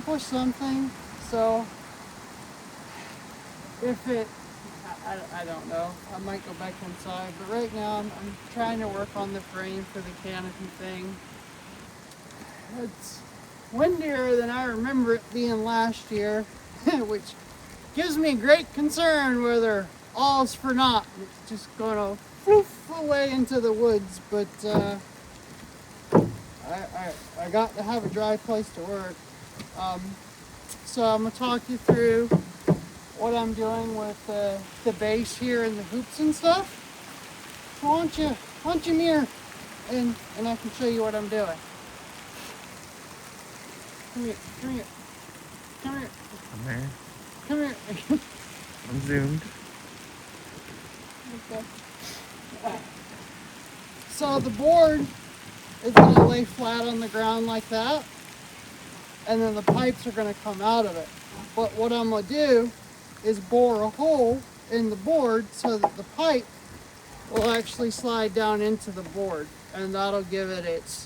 for something. So if it, I don't know, I might go back inside, but right now I'm trying to work on the frame for the canopy thing. It's windier than I remember it being last year, which gives me great concern whether all's for naught. It's just going to floof away into the woods, but I got to have a dry place to work. So I'm going to talk you through what I'm doing with the base here and the hoops and stuff. So why don't you mirror and I can show you what I'm doing. Come here, come here, come here. I'm there. Come here. I'm zoomed. Okay. So the board is going to lay flat on the ground like that, and then the pipes are going to come out of it. But what I'm going to do is bore a hole in the board so that the pipe will actually slide down into the board, and that'll give it its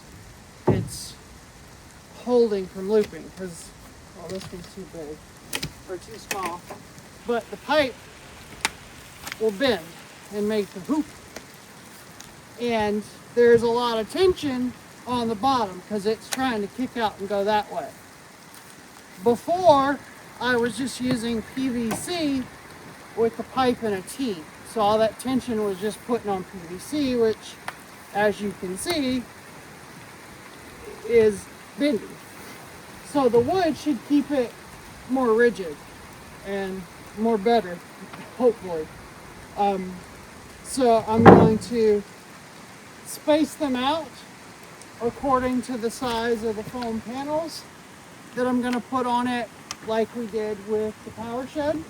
holding from looping, because, well, this one's too big or too small, but the pipe will bend and make the hoop, and there's a lot of tension on the bottom because it's trying to kick out and go that way. Before, I was just using PVC with the pipe and a T, so all that tension was just putting on PVC, which, as you can see, is bendy. So the wood should keep it more rigid and more better, hopefully. So I'm going to space them out according to the size of the foam panels that I'm going to put on it, like we did with the power shed,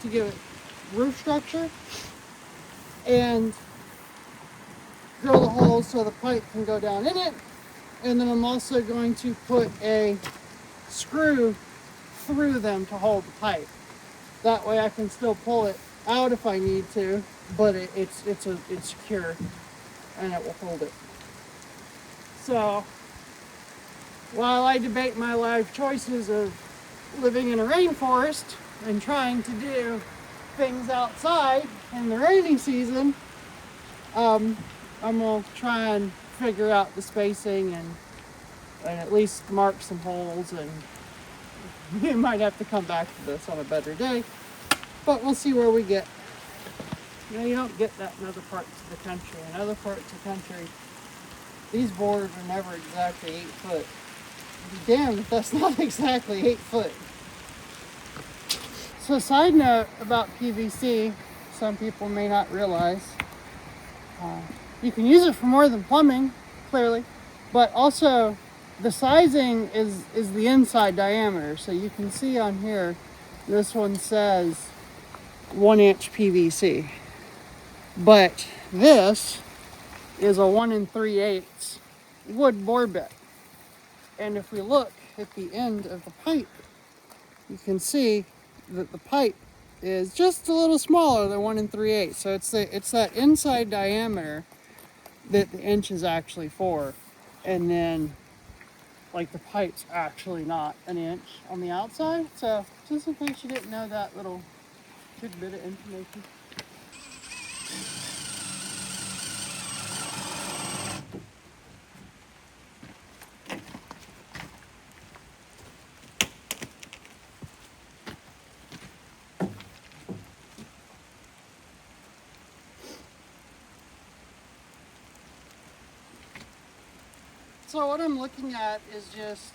to give it roof structure, and drill the holes so the pipe can go down in it. And then I'm also going to put a screw through them to hold the pipe. That way I can still pull it out if I need to, but it's secure and it will hold it. So while I debate my life choices of living in a rainforest and trying to do things outside in the rainy season, I'm gonna try and figure out the spacing and at least mark some holes, and you might have to come back to this on a better day, but we'll see where we get. You know, you don't get that in other parts of the country. In other parts of the country, these boards are never exactly 8 foot. Be damned if that's not exactly 8 foot. So side note about PVC, some people may not realize, you can use it for more than plumbing, clearly, but also the sizing is the inside diameter. So you can see on here, this one says 1-inch PVC, but this is a 1 3/8 wood bore bit. And if we look at the end of the pipe, you can see that the pipe is just a little smaller than 1 3/8. So it's that inside diameter that the inch is actually for, and then like the pipe's actually not an inch on the outside. So just in case you didn't know that little tidbit of information. So what I'm looking at is just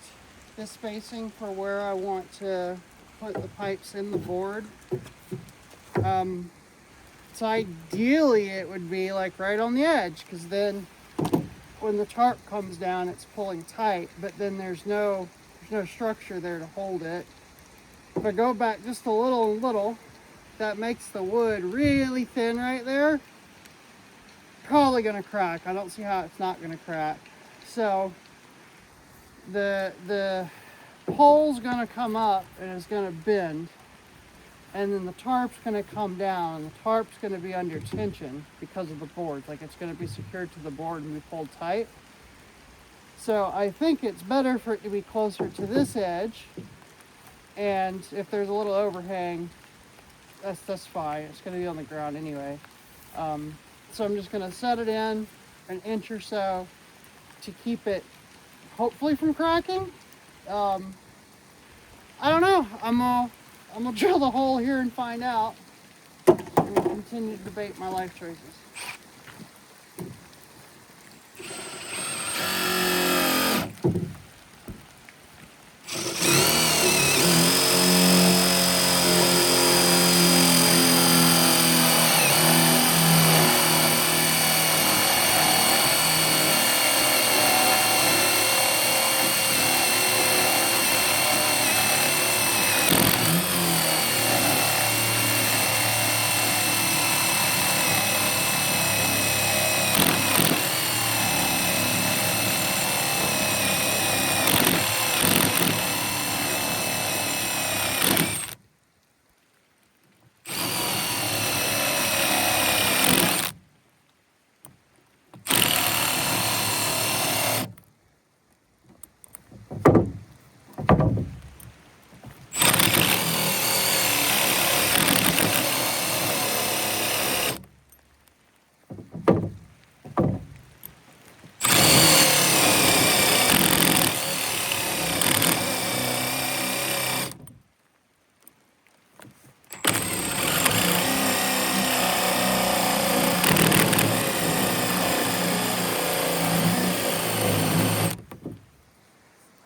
the spacing for where I want to put the pipes in the board. So ideally it would be like right on the edge, because then when the tarp comes down it's pulling tight, but then there's no structure there to hold it. If I go back just a little, that makes the wood really thin right there. Probably gonna crack. I don't see how it's not gonna crack. So the pole's gonna come up and it's gonna bend, and then the tarp's gonna come down, and the tarp's gonna be under tension because of the boards. Like, it's gonna be secured to the board and be pulled tight. So I think it's better for it to be closer to this edge, And if there's a little overhang, that's fine. It's going to be on the ground anyway. So I'm just going to set it in an inch or so to keep it hopefully from cracking. I don't know. I'm gonna drill the hole here and find out, and continue to debate my life choices.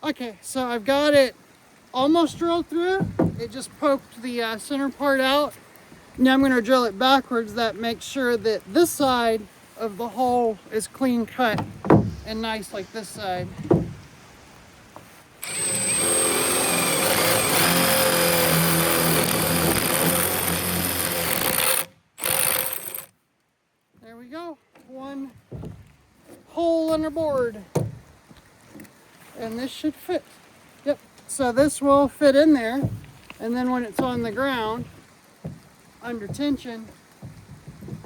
Okay, so I've got it almost drilled through. It just poked the center part out. Now I'm going to drill it backwards. That makes sure that this side of the hole is clean cut and nice like this side. There we go. One hole underboard. And this should fit. Yep. So this will fit in there. And then when it's on the ground, under tension,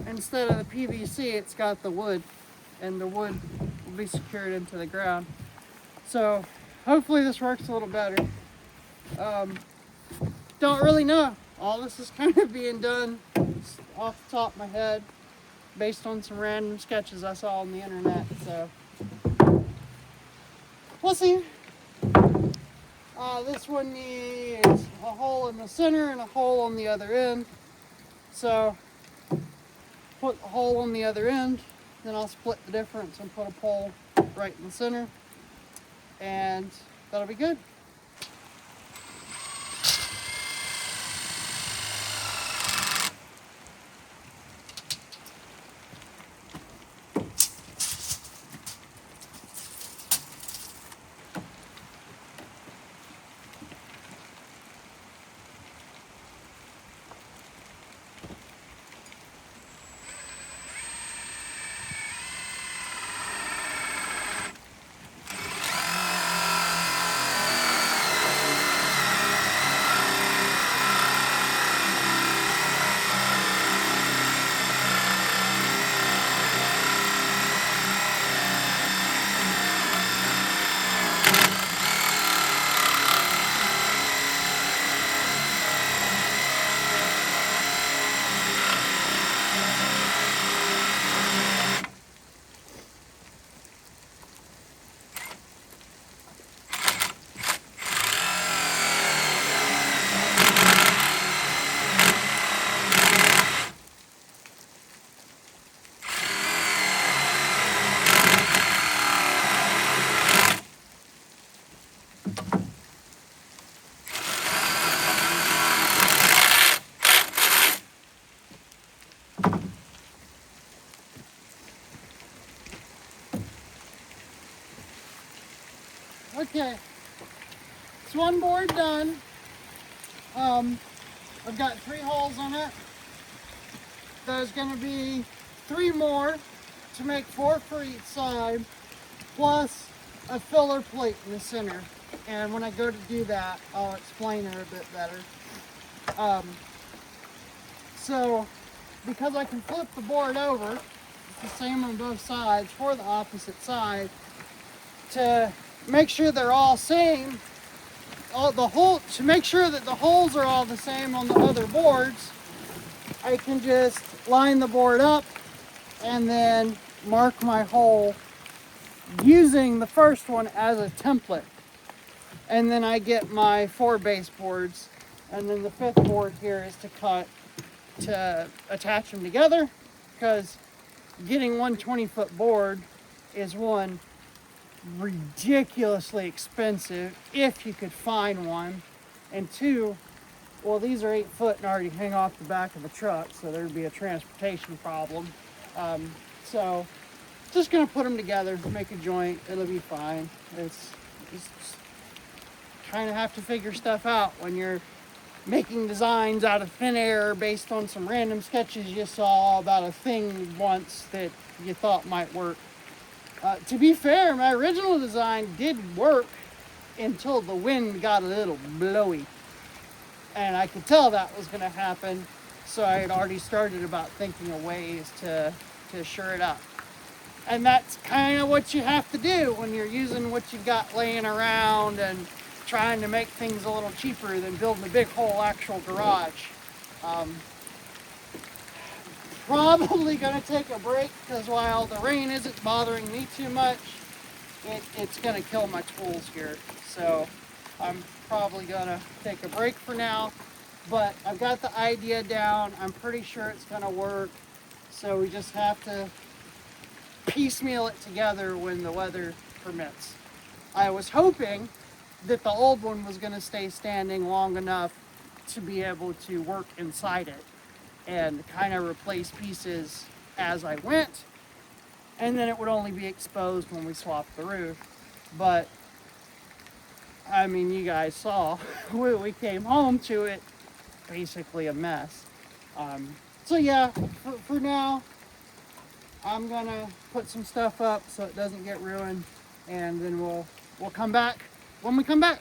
instead of the PVC, it's got the wood. And the wood will be secured into the ground. So hopefully this works a little better. Don't really know. All this is kind of being done off the top of my head based on some random sketches I saw on the internet. So we'll see. This one needs a hole in the center and a hole on the other end. So put a hole on the other end, then I'll split the difference and put a pole right in the center, and that'll be good. Okay, it's one board done. I've got 3 holes in it. There's going to be 3 more to make 4 for each side, plus a filler plate in the center. And when I go to do that, I'll explain it a bit better. So, because I can flip the board over, it's the same on both sides for the opposite side, to make sure they're all same all the hole, to make sure that the holes are all the same on the other boards, I can just line the board up and then mark my hole using the first one as a template. And then I get my 4 baseboards, and then the 5th board here is to cut to attach them together, because getting one 20-foot board is one, ridiculously expensive if you could find one, and 2, well, these are 8 foot and already hang off the back of the truck, so there'd be a transportation problem. So just gonna put them together, make a joint, it'll be fine. It's kind of have to figure stuff out when you're making designs out of thin air based on some random sketches you saw about a thing once that you thought might work. To be fair, my original design did work until the wind got a little blowy. And I could tell that was gonna happen, so I had already started about thinking of ways to shore it up. And that's kind of what you have to do when you're using what you got laying around and trying to make things a little cheaper than building a big whole actual garage. Probably gonna take a break, because while the rain isn't bothering me too much, it's gonna kill my tools here. So I'm probably gonna take a break for now, but I've got the idea down. I'm pretty sure it's gonna work. So we just have to piecemeal it together when the weather permits. I was hoping that the old one was gonna stay standing long enough to be able to work inside it and kind of replace pieces as I went, and then it would only be exposed when we swapped the roof. But I mean, you guys saw when we came home to it, basically a mess. So yeah, for now, I'm gonna put some stuff up so it doesn't get ruined, and then we'll come back when we come back.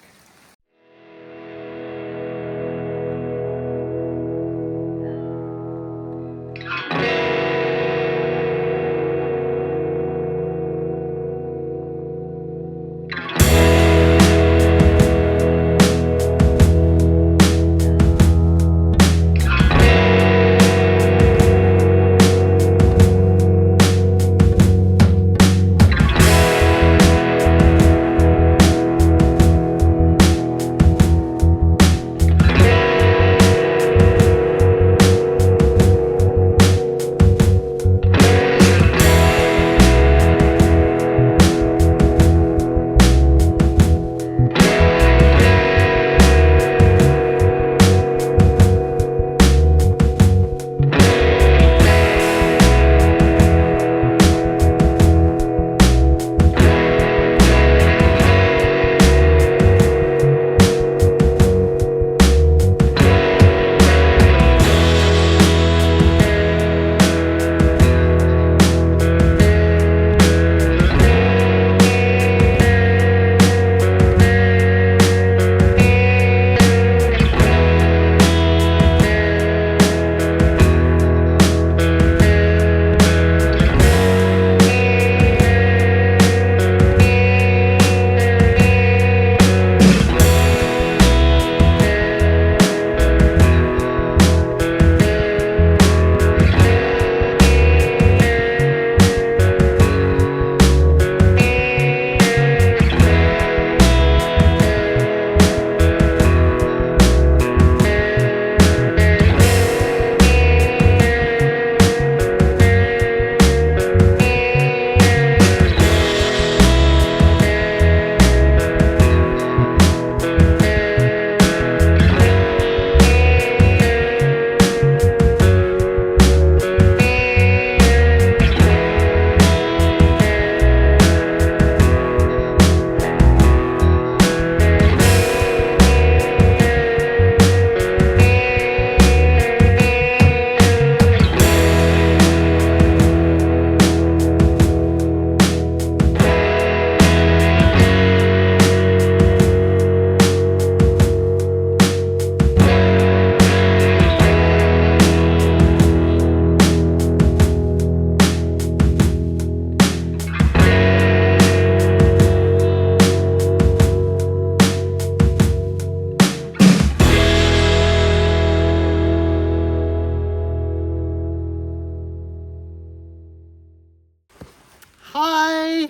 Hi!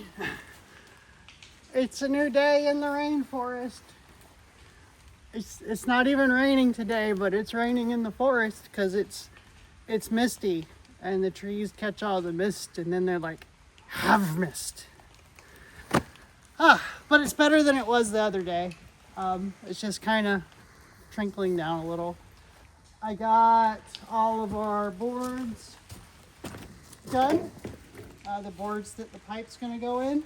It's a new day in the rainforest. It's not even raining today, but it's raining in the forest because it's misty and the trees catch all the mist and then they're like, have mist. But it's better than it was the other day. It's just kind of trickling down a little. I got all of our boards done. The boards that the pipe's going to go in.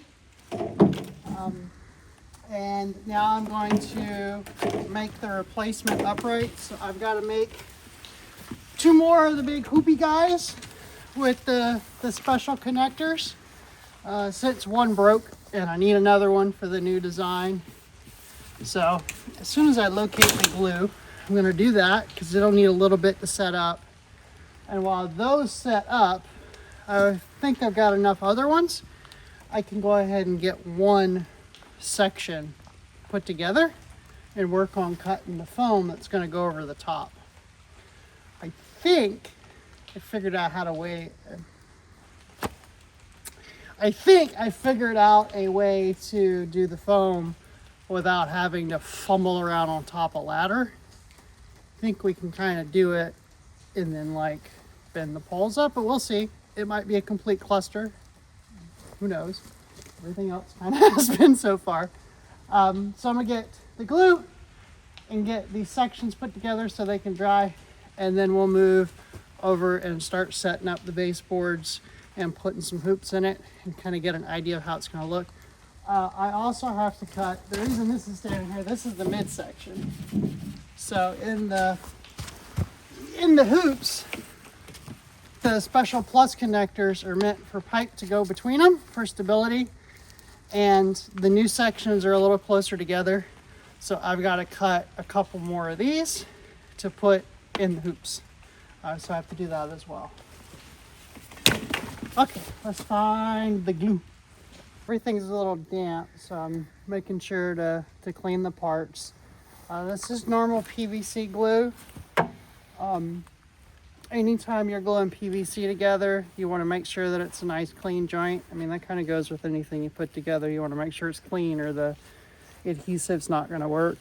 And now I'm going to make the replacement upright. So I've got to make 2 more of the big hoopy guys with the special connectors. Since one broke and I need another one for the new design. So as soon as I locate the glue, I'm going to do that because it'll need a little bit to set up. And while those set up, I think I've got enough other ones. I can go ahead and get one section put together and work on cutting the foam that's going to go over the top. I think I figured out how to weigh. I think I figured out a way to do the foam without having to fumble around on top of a ladder. I think we can kind of do it and then like bend the poles up, but we'll see. It might be a complete cluster. Who knows? Everything else kind of has been so far. So I'm gonna get the glue and get these sections put together so they can dry, and then we'll move over and start setting up the baseboards and putting some hoops in it and kind of get an idea of how it's gonna look. I also have to cut, the reason this is standing here, this is the midsection. So in the hoops, the special plus connectors are meant for pipe to go between them for stability, and the new sections are a little closer together. So I've got to cut a couple more of these to put in the hoops. So I have to do that as well. Okay, let's find the glue. Everything's a little damp, so I'm making sure to clean the parts. This is normal PVC glue. Anytime you're gluing PVC together, you want to make sure that it's a nice clean joint. I mean, that kind of goes with anything you put together. You want to make sure it's clean or the adhesive's not going to work.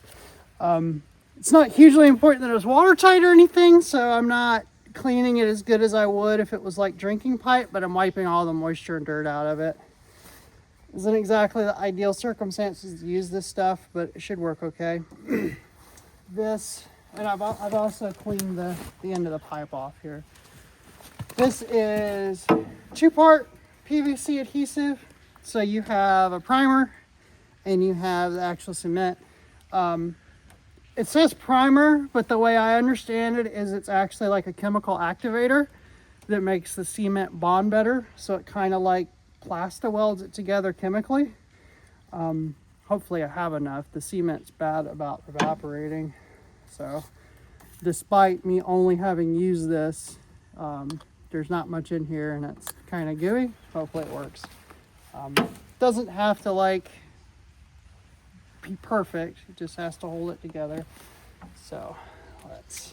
It's not hugely important that it was watertight or anything, so I'm not cleaning it as good as I would if it was like drinking pipe, but I'm wiping all the moisture and dirt out of it. Isn't exactly the ideal circumstances to use this stuff, but it should work okay. And I've also cleaned the end of the pipe off here. This is 2-part PVC adhesive. So you have a primer and you have the actual cement. It says primer, but the way I understand it is it's actually like a chemical activator that makes the cement bond better. So it kind of like plasta welds it together chemically. Hopefully I have enough. The cement's bad about evaporating. So despite me only having used this, there's not much in here and it's kind of gooey. Hopefully it works. Doesn't have to like be perfect. It just has to hold it together. So let's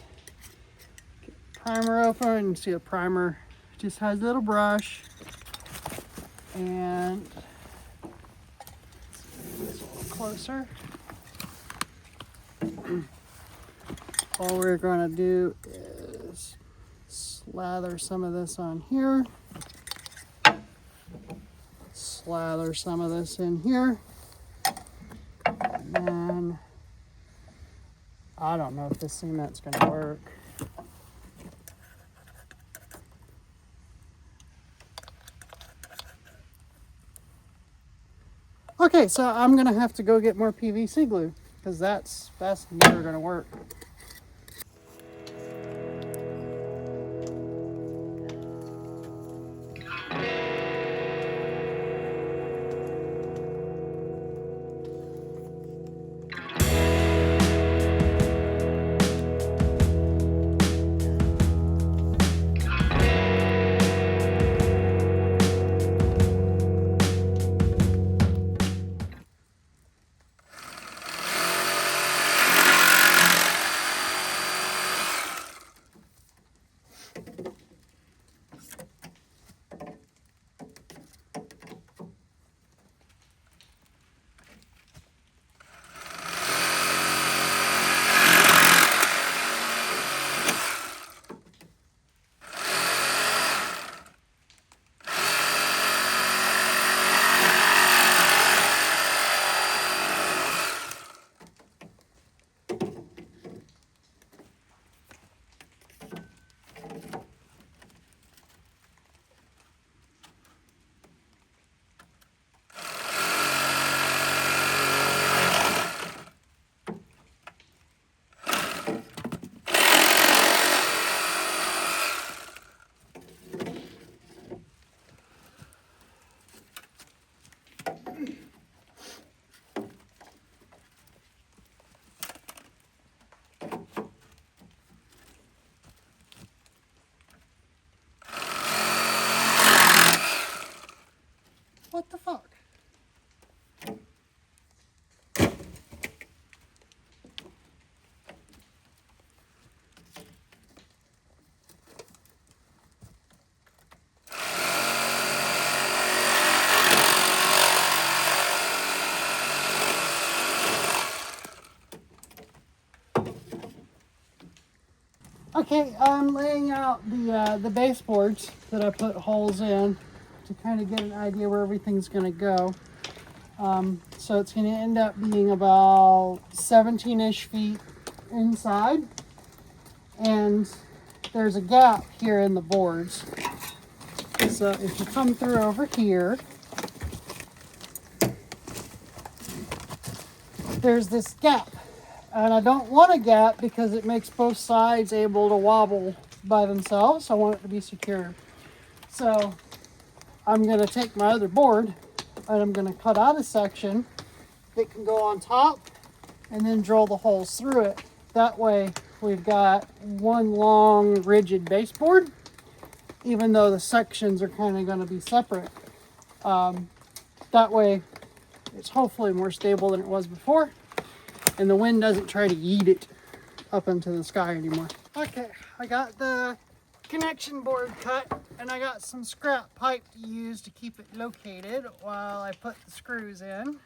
get the primer open. You can see the primer just has a little brush. And let's get this a little closer. All we're going to do is slather some of this on here, slather some of this in here, and then I don't know if this cement's going to work. Okay, so I'm going to have to go get more PVC glue because that's never going to work. Okay, I'm laying out the baseboards that I put holes in to kind of get an idea where everything's going to go. So it's going to end up being about 17-ish feet inside, and there's a gap here in the boards. So if you come through over here, there's this gap. And I don't want a gap because it makes both sides able to wobble by themselves. I want it to be secure. So I'm going to take my other board and I'm going to cut out a section that can go on top and then drill the holes through it. That way we've got one long rigid baseboard, even though the sections are kind of going to be separate. That way it's hopefully more stable than it was before, and the wind doesn't try to yeet it up into the sky anymore. Okay, I got the connection board cut, and I got some scrap pipe to use to keep it located while I put the screws in.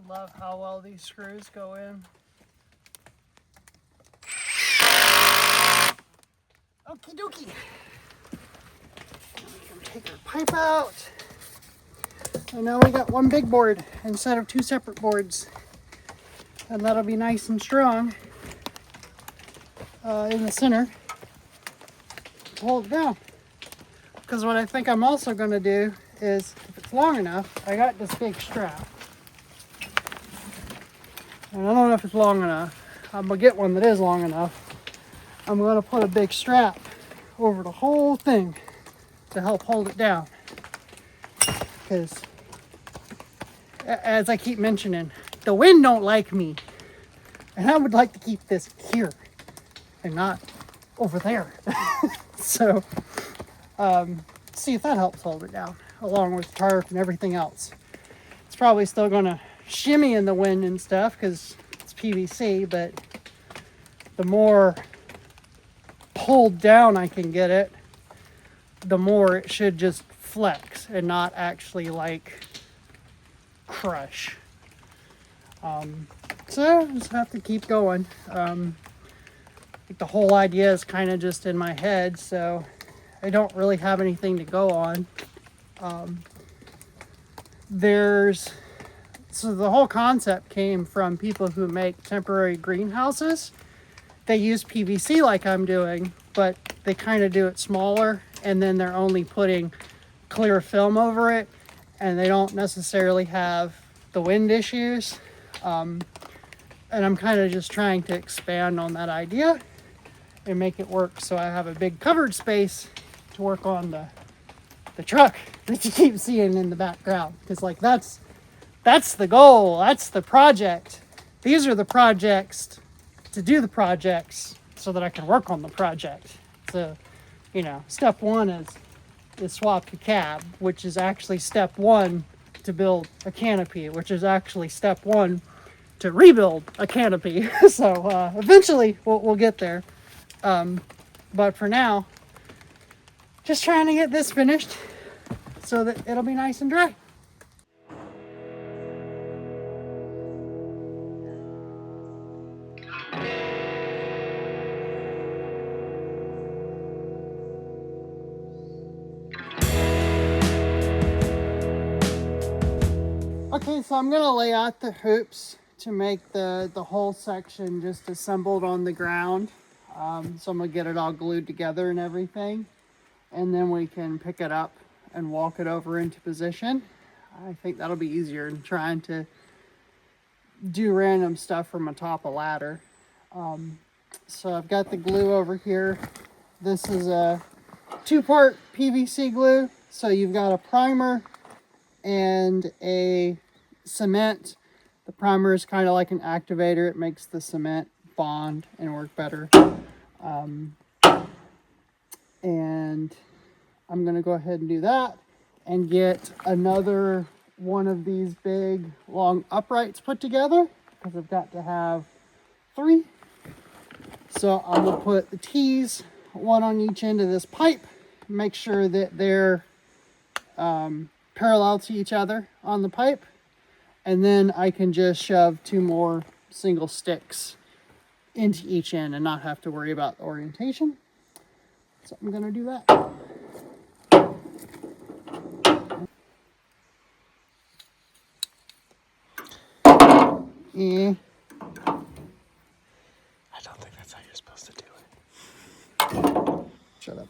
Love how well these screws go in. Okie dokie. We can take our pipe out. And now we got one big board instead of two separate boards. And that'll be nice and strong in the center to hold it down. Because what I think I'm also going to do is, if it's long enough, I got this big strap. And I don't know if it's long enough. I'm going to get one that is long enough. I'm going to put a big strap over the whole thing to help hold it down. Because, as I keep mentioning, the wind don't like me. And I would like to keep this here and not over there. So, see if that helps hold it down, along with the tarp and everything else. It's probably still going to shimmy in the wind and stuff because it's PVC, but the more pulled down I can get it, the more it should just flex and not actually like crush. So I just have to keep going. I think the whole idea is kind of just in my head, so I don't really have anything to go on. So the whole concept came from people who make temporary greenhouses. They use PVC like I'm doing, but they kind of do it smaller, and then they're only putting clear film over it, and they don't necessarily have the wind issues. And I'm kind of just trying to expand on that idea and make it work so I have a big covered space to work on the truck that you keep seeing in the background. Because like that's the goal, that's the project. These are the projects to do the projects so that I can work on the project. So, step one is swap your cab, which is actually step one to build a canopy, which is actually step one to rebuild a canopy. So eventually we'll get there. But for now, just trying to get this finished so that it'll be nice and dry. Okay, so I'm gonna lay out the hoops to make the whole section just assembled on the ground. So I'm gonna get it all glued together and everything. and then we can pick it up and walk it over into position. I think that'll be easier than trying to do random stuff from atop a ladder. So I've got the glue over here. This is a 2-part PVC glue. So you've got a primer and a cement. The primer is kind of like an activator. It makes the cement bond and work better. And I'm going to go ahead and do that and get another one of these big long uprights put together, because I've got to have 3. So I'm going to put the T's, one on each end of this pipe, make sure that they're parallel to each other on the pipe, and then I can just shove 2 more single sticks into each end and not have to worry about the orientation. So I'm going to do that. I don't think that's how you're supposed to do it. Shut up.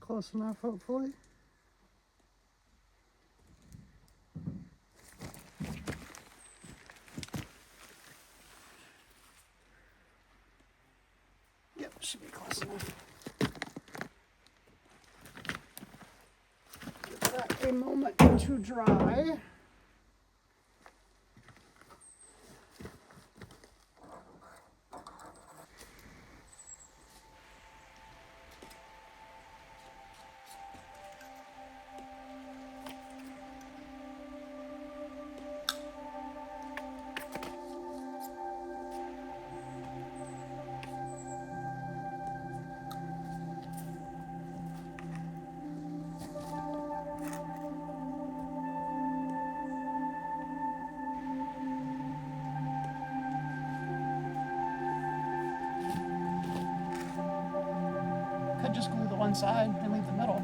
Close enough, hopefully. Yep, should be close enough. Give that a moment to dry. Could just glue the one side and leave the middle.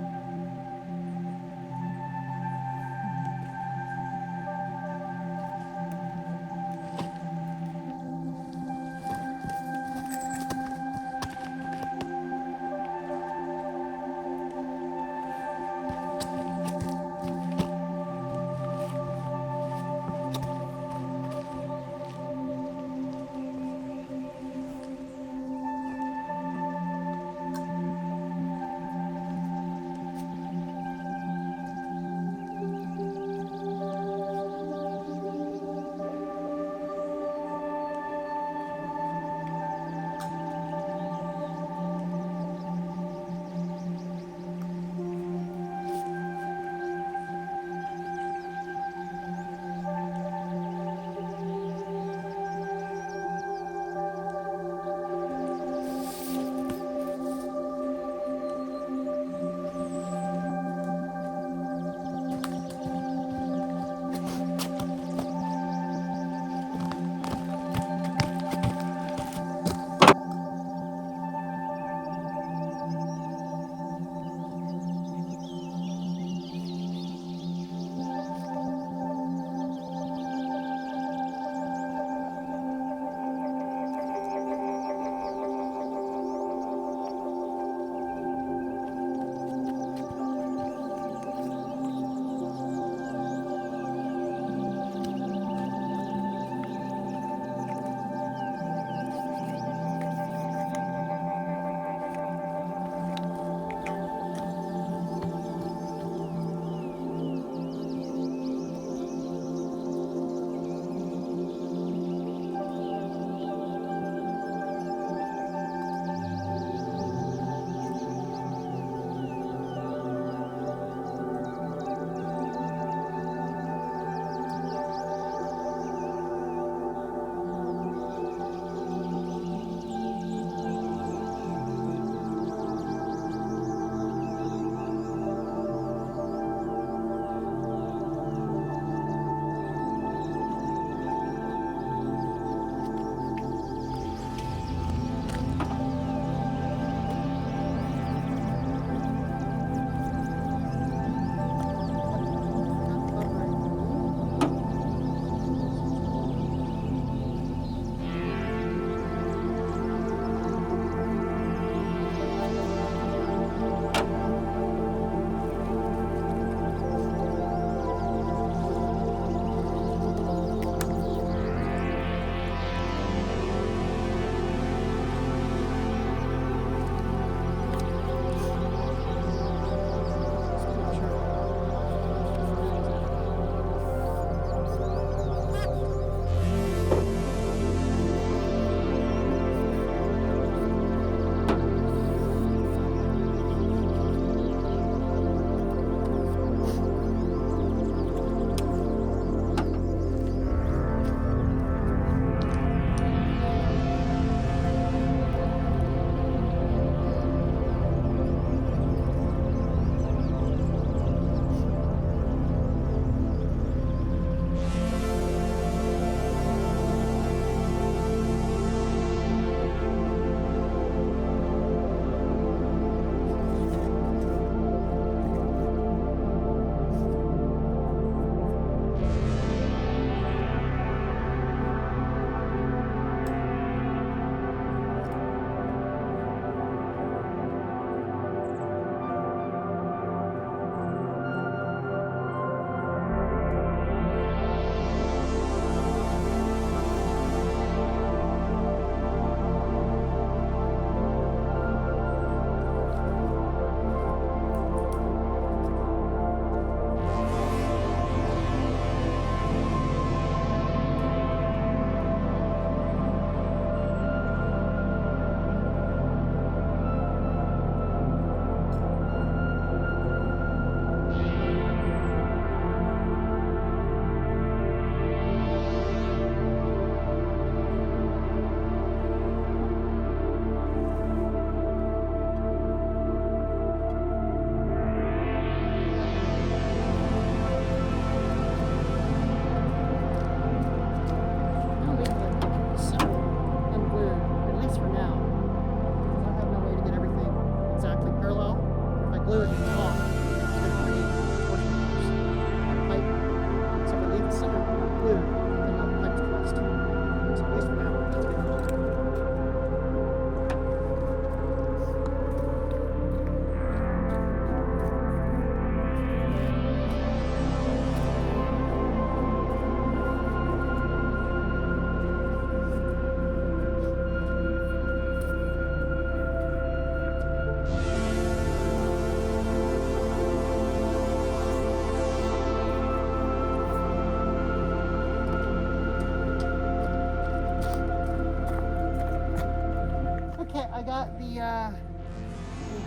Okay, I got the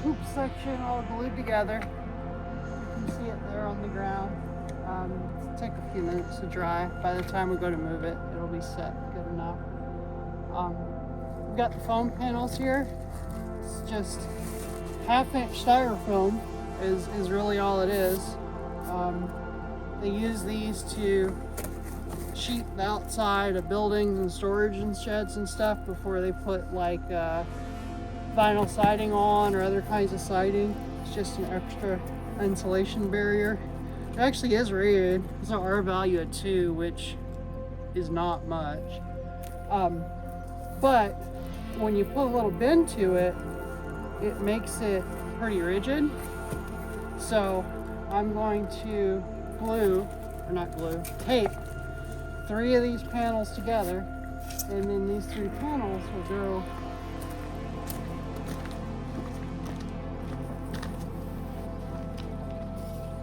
hoop section all glued together. You can see it there on the ground. It'll take a few minutes to dry. By the time we go to move it, it'll be set good enough. We've got the foam panels here. It's just 1/2-inch styrofoam is really all it is. They use these to sheet the outside of buildings and storage and sheds and stuff before they put like vinyl siding on or other kinds of siding. It's just an extra insulation barrier. It actually is rated. It's an R value of 2, which is not much. But when you put a little bend to it, it makes it pretty rigid. So I'm going to tape 3 of these panels together, and then these 3 panels will go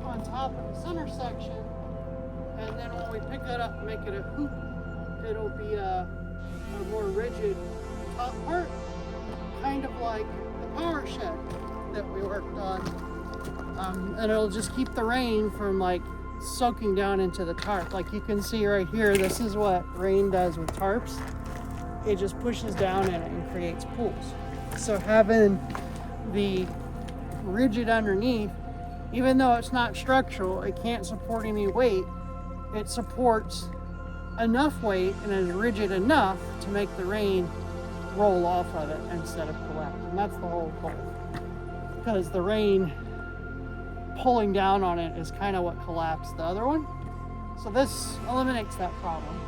on top of the center section, and then when we pick that up and make it a hoop, it'll be a more rigid top part, kind of like the power shed that we worked on. And it'll just keep the rain from like soaking down into the tarp. Like you can see right here, this is what rain does with tarps. It just pushes down in it and creates pools. So having the rigid underneath, even though it's not structural, it can't support any weight, it supports enough weight and is rigid enough to make the rain roll off of it instead of collect. And that's the whole goal. Because the rain pulling down on it is kind of what collapsed the other one. So this eliminates that problem.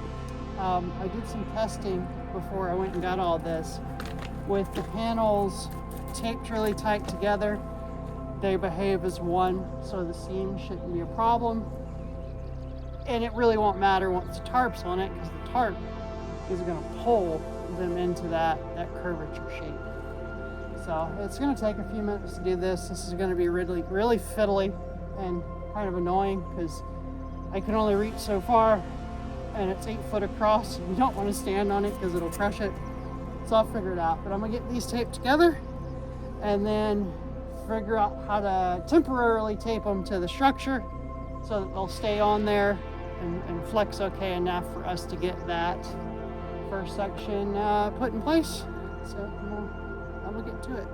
I did some testing before I went and got all this. With the panels taped really tight together, they behave as one, so the seam shouldn't be a problem. And it really won't matter once the tarp's on it, because the tarp is going to pull them into that curvature shape. So it's going to take a few minutes to do this. This is going to be really fiddly and kind of annoying because I can only reach so far, and it's 8 foot across. You don't want to stand on it because it'll crush it. So I'll figure it out. But I'm going to get these taped together and then figure out how to temporarily tape them to the structure so that they'll stay on there and flex okay enough for us to get that first section put in place. So I'm gonna get to it.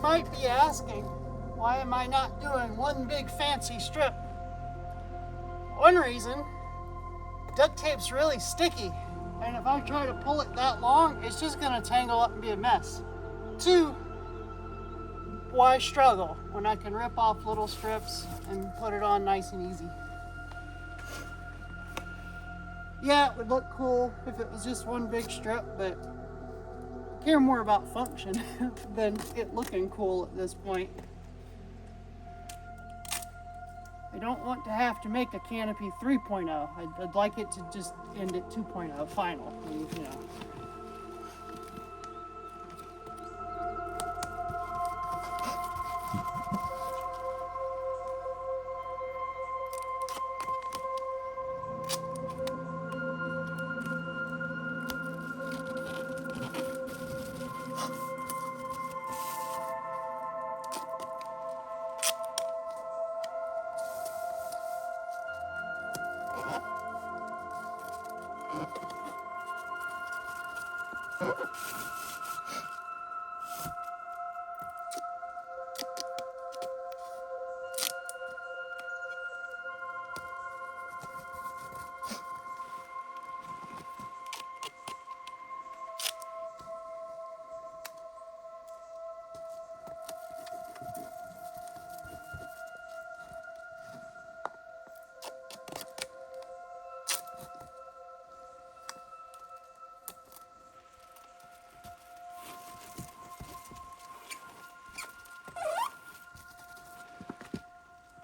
might be asking, why am I not doing one big fancy strip? One reason, duct tape's really sticky, and if I try to pull it that long, it's just gonna tangle up and be a mess. Two, why struggle when I can rip off little strips and put it on nice and easy? Yeah, it would look cool if it was just one big strip, but I care more about function than it looking cool at this point. I don't want to have to make a Canopy 3.0. I'd like it to just end at 2.0 final, you know.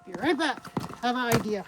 Be right back. Have an idea.